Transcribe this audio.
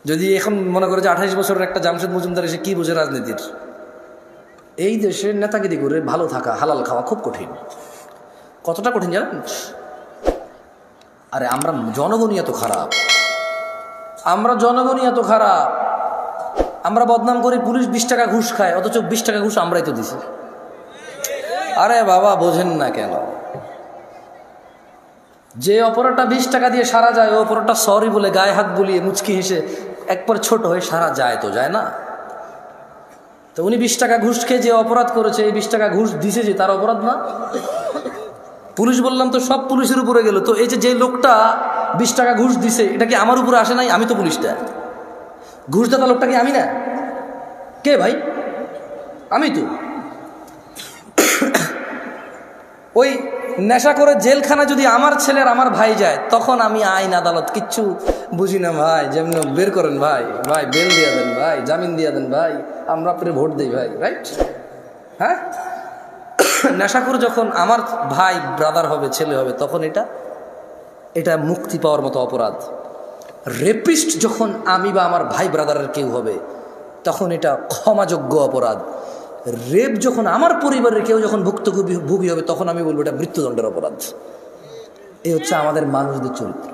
যদি এখন মনে করে যে 28 বছরের একটা জামশেদ মজুমদার এসে কি বোঝে রাজনীতির, এই দেশের নেতাগিরি করে ভালো থাকা, হালাল খাওয়া খুব কঠিন। কতটা কঠিন জানেন? আরে আমরা জনগণই এত খারাপ, আমরা বদনাম করি পুলিশ 20 টাকা ঘুষ খায়, অথচ 20 টাকা ঘুষ আমরাই তো দিছি। আরে বাবা বোঝেন না কেন? যে অপরাধটা 20 টাকা দিয়ে সারা যায়, ও অপরাধটা সরি বলে গায়ে হাত বুলিয়ে মুচকি হেসে একবার ছোট হয়ে সারা যায় তো যায় না? তো উনি 20 টাকা ঘুষ খেয়ে যে অপরাধ করেছে, এই 20 টাকা ঘুষ দিছে যে তার অপরাধ না? পুলিশ বললাম তো সব পুলিশের উপরে গেল, তো এই যে লোকটা 20 টাকা ঘুষ দিছে এটা কি আমার উপরে আসে নাই? আমি তো পুলিশটা, ঘুষদাতা লোকটা কি আমি না? কে ভাই? আমি তো। ওই নেশা করে জেলখানা যদি আমার ছেলের আমার ভাই যায়, তখন আমি আইন আদালত কিচ্ছু বুঝি না ভাই। যেমন বের করেন ভাই, ভাই বেল দিয়া দেন ভাই, জামিন দিয়া দেন ভাই, আমরা আপনার ভোট দিই ভাই, রাইট? হ্যাঁ, নেশা করে যখন আমার ভাই ব্রাদার হবে, ছেলে হবে, তখন এটা মুক্তি পাওয়ার মতো অপরাধ। রেপিস্ট যখন আমি বা আমার ভাই ব্রাদারের কেউ হবে, তখন এটা ক্ষমাযোগ্য অপরাধ। রেপ যখন আমার পরিবারের কেউ যখন ভুক্তভোগী হবে, তখন আমি বলবো এটা মৃত্যুদণ্ডের অপরাধ। এই হচ্ছে আমাদের মানুষদের চরিত্র।